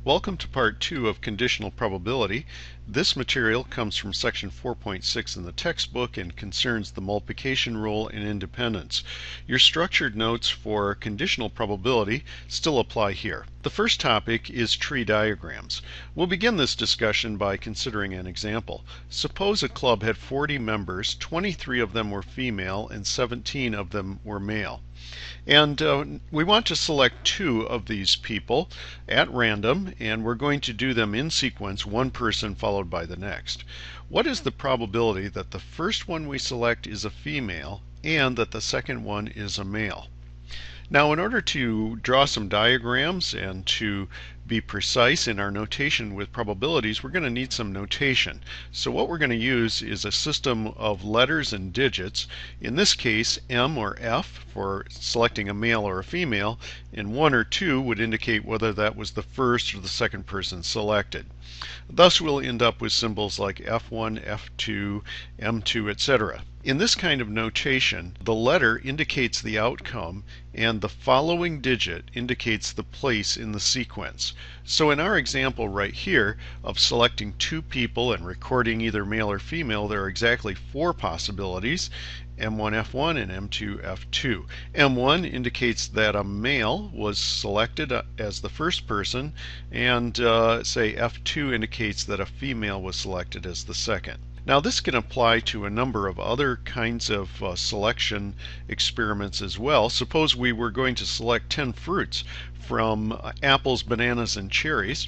Welcome to part 2 of conditional probability. This material comes from section 4.6 in the textbook and concerns the multiplication rule and independence. Your structured notes for conditional probability still apply here. The first topic is tree diagrams. We'll begin this discussion by considering an example. Suppose a club had 40 members, 23 of them were female and 17 of them were male. And we want to select 2 of these people at random, and we're going to do them in sequence, one person followed by the next. What is the probability that the first one we select is a female and that the second one is a male? Now, in order to draw some diagrams and to be precise in our notation with probabilities, we're going to need some notation. So what we're going to use is a system of letters and digits. In this case, M or F for selecting a male or a female, and 1 or 2 would indicate whether that was the first or the second person selected. Thus, we'll end up with symbols like F1, F2, M2, etc. In this kind of notation, the letter indicates the outcome and the following digit indicates the place in the sequence. So in our example right here of selecting 2 people and recording either male or female, there are exactly 4 possibilities: M1 F1 and M2 F2. M1 indicates that a male was selected as the first person, and say F2 indicates that a female was selected as the second. Now this can apply to a number of other kinds of selection experiments as well. Suppose we were going to select 10 fruits from apples, bananas, and cherries.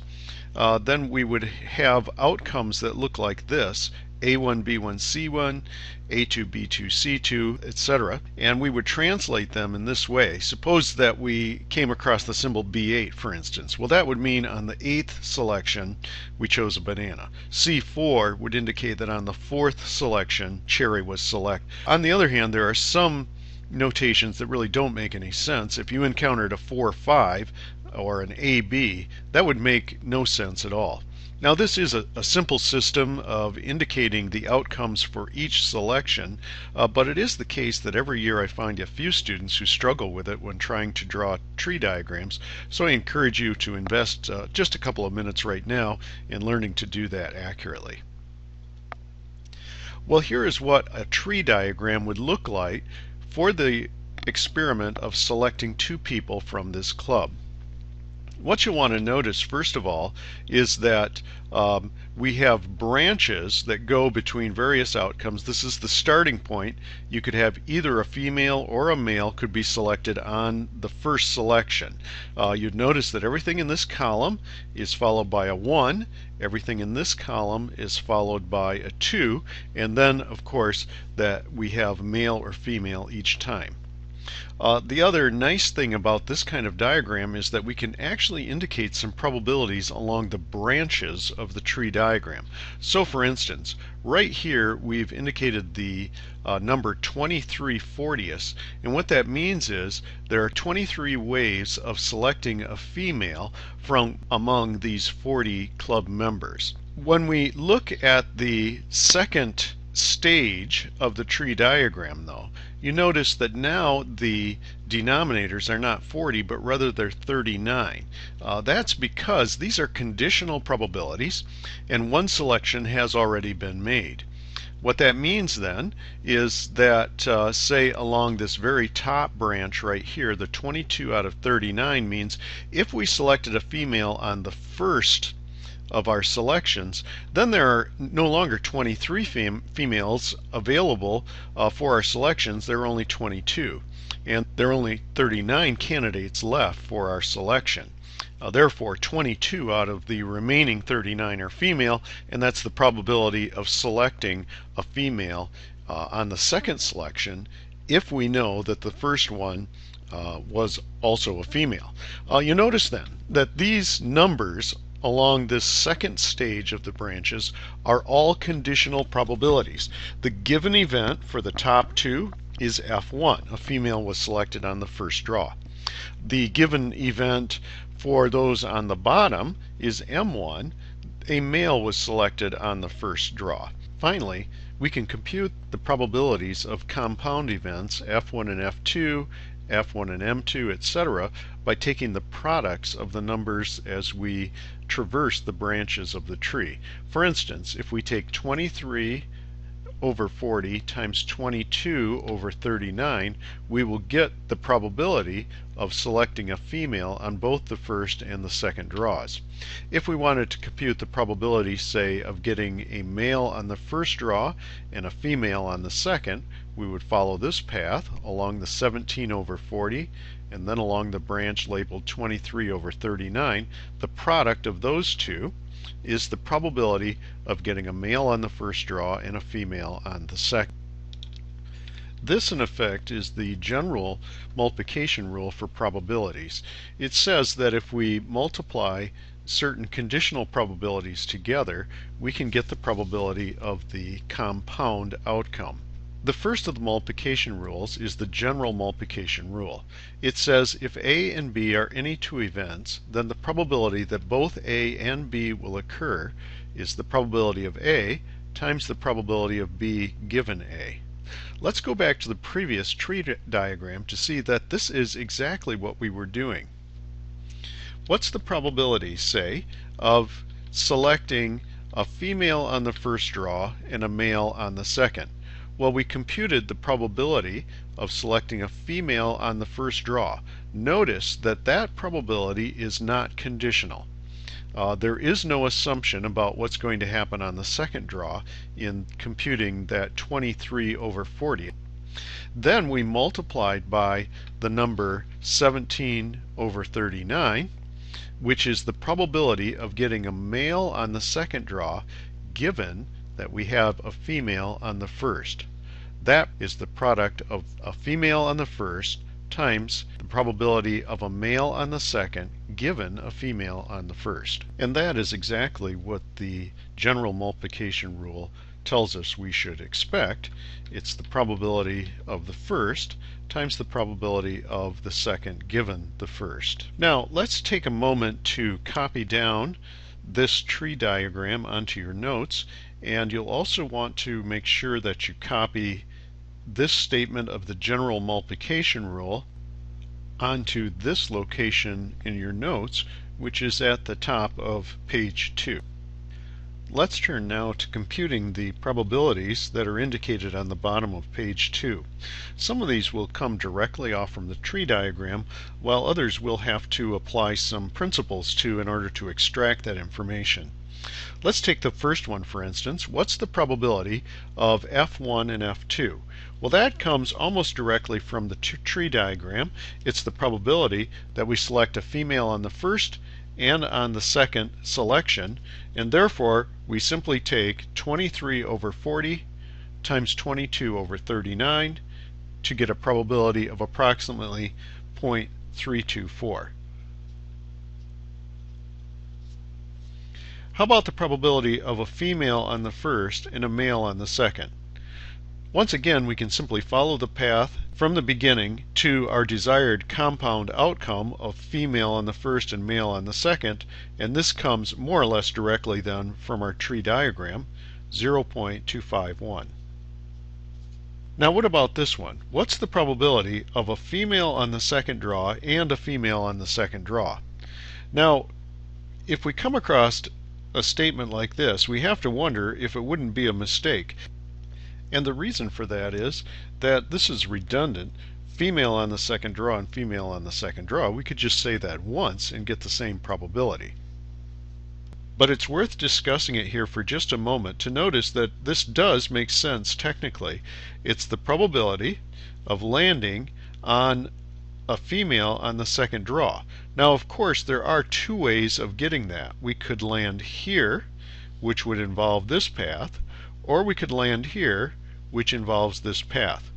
Then we would have outcomes that look like this: A1, B1, C1, A2, B2, C2, etc. And we would translate them in this way. Suppose that we came across the symbol B8, for instance. Well, that would mean on the 8th selection we chose a banana. C4 would indicate that on the 4th selection cherry was selected. On the other hand, there are some notations that really don't make any sense. If you encountered a 4-5 or an AB, that would make no sense at all. Now this is a simple system of indicating the outcomes for each selection, but it is the case that every year I find a few students who struggle with it when trying to draw tree diagrams, so I encourage you to invest just a couple of minutes right now in learning to do that accurately. Well, here is what a tree diagram would look like for the experiment of selecting 2 people from this club. What you want to notice first of all is that we have branches that go between various outcomes. This is the starting point. You could have either a female or a male could be selected on the first selection. You'd notice that everything in this column is followed by a 1, everything in this column is followed by a 2, and then of course that we have male or female each time. The other nice thing about this kind of diagram is that we can actually indicate some probabilities along the branches of the tree diagram. So for instance, right here we've indicated the number 23/40, and what that means is there are 23 ways of selecting a female from among these 40 club members. When we look at the second stage of the tree diagram, though, you notice that now the denominators are not 40 but rather they're 39. That's because these are conditional probabilities and one selection has already been made. What that means then is that say along this very top branch right here, the 22 out of 39 means if we selected a female on the first of our selections, then there are no longer 23 females available for our selections. There are only 22, and there are only 39 candidates left for our selection. Therefore 22 out of the remaining 39 are female, and that's the probability of selecting a female on the second selection if we know that the first one was also a female. You notice then that these numbers along this second stage of the branches are all conditional probabilities. The given event for the top 2 is F1. A female was selected on the first draw. The given event for those on the bottom is M1. A male was selected on the first draw. Finally, we can compute the probabilities of compound events F1 and F2 F1 and M2, etc., by taking the products of the numbers as we traverse the branches of the tree. For instance, if we take 23 over 40 times 22 over 39, we will get the probability of selecting a female on both the first and the second draws. If we wanted to compute the probability, say, of getting a male on the first draw and a female on the second, we would follow this path along the 17 over 40 and then along the branch labeled 23 over 39. The product of those two is the probability of getting a male on the first draw and a female on the second. This, in effect, is the general multiplication rule for probabilities. It says that if we multiply certain conditional probabilities together, we can get the probability of the compound outcome. The first of the multiplication rules is the general multiplication rule. It says if A and B are any two events, then the probability that both A and B will occur is the probability of A times the probability of B given A. Let's go back to the previous tree diagram to see that this is exactly what we were doing. What's the probability, say, of selecting a female on the first draw and a male on the second? Well, we computed the probability of selecting a female on the first draw. Notice that that probability is not conditional. There is no assumption about what's going to happen on the second draw in computing that 23 over 40. Then we multiplied by the number 17 over 39, which is the probability of getting a male on the second draw given that we have a female on the first. That is the product of a female on the first times the probability of a male on the second given a female on the first. And that is exactly what the general multiplication rule tells us we should expect. It's the probability of the first times the probability of the second given the first. Now let's take a moment to copy down this tree diagram onto your notes, and you'll also want to make sure that you copy this statement of the general multiplication rule onto this location in your notes, which is at the top of page 2. Let's turn now to computing the probabilities that are indicated on the bottom of page 2. Some of these will come directly off from the tree diagram, while others will have to apply some principles to in order to extract that information. Let's take the first one, for instance. What's the probability of F1 and F2? Well, that comes almost directly from the tree diagram. It's the probability that we select a female on the first and on the second selection, and therefore we simply take 23 over 40 times 22 over 39 to get a probability of approximately 0.324. How about the probability of a female on the first and a male on the second? Once again, we can simply follow the path from the beginning to our desired compound outcome of female on the first and male on the second, and this comes more or less directly then from our tree diagram, 0.251. Now what about this one? What's the probability of a female on the second draw and a female on the second draw? Now, if we come across a statement like this, we have to wonder if it wouldn't be a mistake. And the reason for that is that this is redundant. Female on the second draw and female on the second draw, we could just say that once and get the same probability. But it's worth discussing it here for just a moment to notice that this does make sense technically. It's the probability of landing on a female on the second draw. Now, of course, there are two ways of getting that. We could land here, which would involve this path, or we could land here, which involves this path.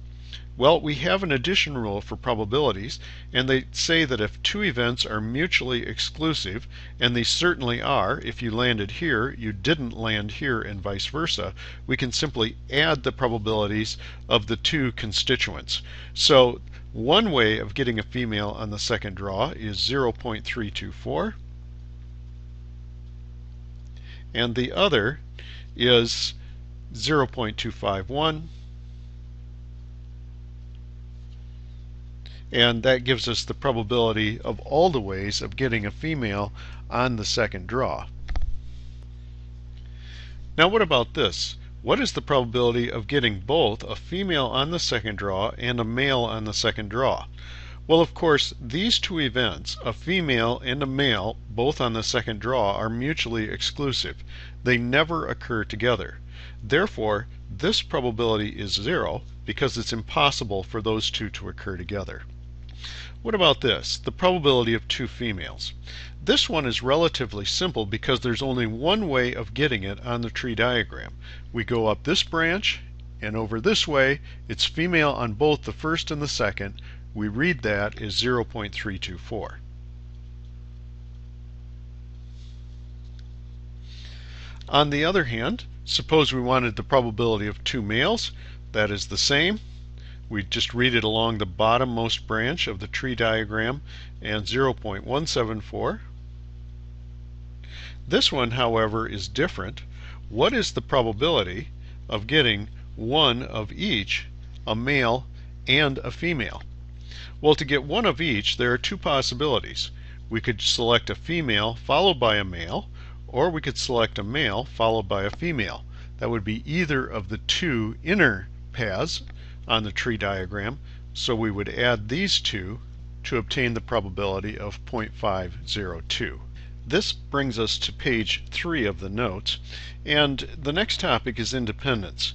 Well, we have an addition rule for probabilities, and they say that if two events are mutually exclusive, and they certainly are, if you landed here, you didn't land here, and vice versa, we can simply add the probabilities of the two constituents. So one way of getting a female on the second draw is 0.324, and the other is 0.251, and that gives us the probability of all the ways of getting a female on the second draw. Now what about this? What is the probability of getting both a female on the second draw and a male on the second draw? Well, of course, these two events, a female and a male, both on the second draw, are mutually exclusive. They never occur together. Therefore, this probability is 0 because it's impossible for those two to occur together. What about this? The probability of two females. This one is relatively simple because there's only one way of getting it on the tree diagram. We go up this branch and over this way. It's female on both the first and the second. We read that as 0.324. On the other hand, suppose we wanted the probability of two males. That is the same. We just read it along the bottommost branch of the tree diagram and 0.174. This one, however, is different. What is the probability of getting one of each, a male and a female? Well, to get one of each, there are two possibilities. We could select a female followed by a male, or we could select a male followed by a female. That would be either of the two inner paths on the tree diagram, so we would add these two to obtain the probability of 0.502. This brings us to page 3 of the notes, and the next topic is independence.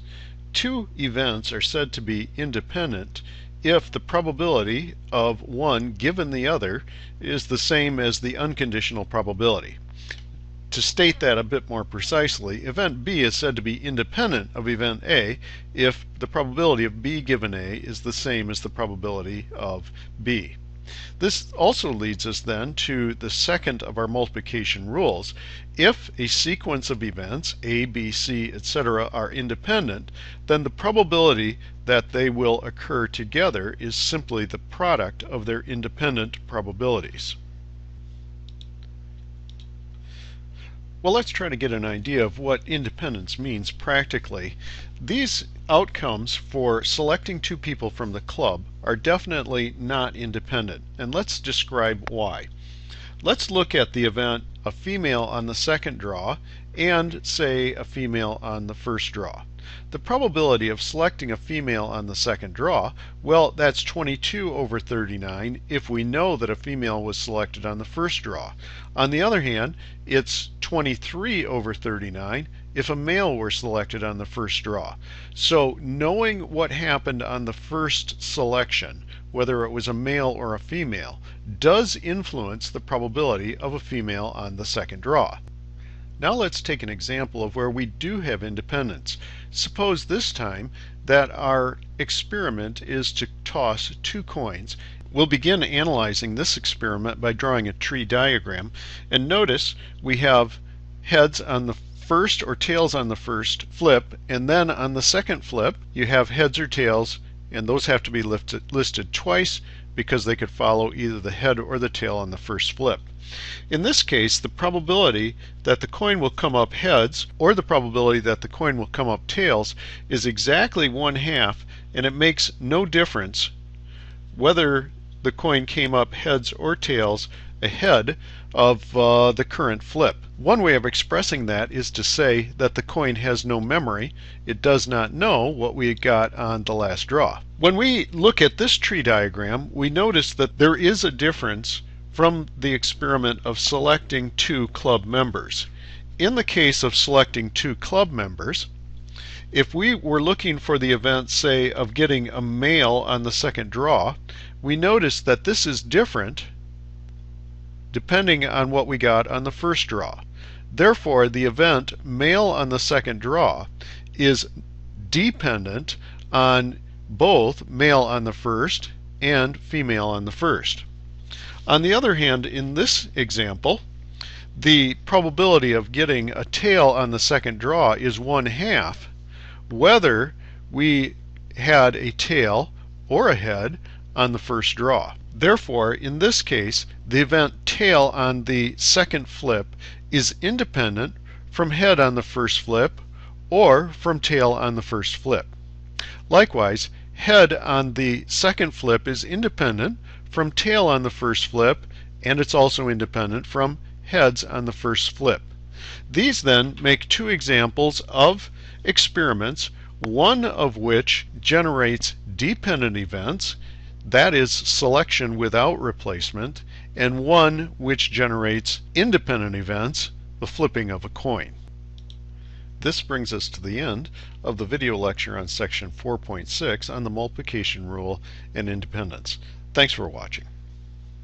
Two events are said to be independent if the probability of one given the other is the same as the unconditional probability. To state that a bit more precisely, event B is said to be independent of event A if the probability of B given A is the same as the probability of B. This also leads us then to the second of our multiplication rules. If a sequence of events, A, B, C, etc., are independent, then the probability that they will occur together is simply the product of their independent probabilities. Well, let's try to get an idea of what independence means practically. These outcomes for selecting two people from the club are definitely not independent, and let's describe why. Let's look at the event a female on the second draw and, say, a female on the first draw. The probability of selecting a female on the second draw, well, that's 22 over 39 if we know that a female was selected on the first draw. On the other hand, it's 23 over 39 if a male were selected on the first draw. So knowing what happened on the first selection, whether it was a male or a female, does influence the probability of a female on the second draw. Now let's take an example of where we do have independence. Suppose this time that our experiment is to toss two coins. We'll begin analyzing this experiment by drawing a tree diagram, and notice we have heads on the first or tails on the first flip, and then on the second flip you have heads or tails, and those have to be listed twice because they could follow either the head or the tail on the first flip. In this case, the probability that the coin will come up heads or the probability that the coin will come up tails is exactly 1/2, and it makes no difference whether the coin came up heads or tails ahead of the current flip. One way of expressing that is to say that the coin has no memory. It does not know what we got on the last draw. When we look at this tree diagram, we notice that there is a difference from the experiment of selecting two club members. In the case of selecting two club members, if we were looking for the event, say, of getting a male on the second draw, we notice that this is different depending on what we got on the first draw. Therefore, the event male on the second draw is dependent on both male on the first and female on the first. On the other hand, in this example, the probability of getting a tail on the second draw is 1/2 whether we had a tail or a head on the first draw. Therefore, in this case, the event tail on the second flip is independent from head on the first flip or from tail on the first flip. Likewise, head on the second flip is independent from tail on the first flip, and it's also independent from heads on the first flip. These then make two examples of experiments, one of which generates dependent events, that is selection without replacement, and one which generates independent events, the flipping of a coin. This brings us to the end of the video lecture on section 4.6 on the multiplication rule and independence. Thanks for watching.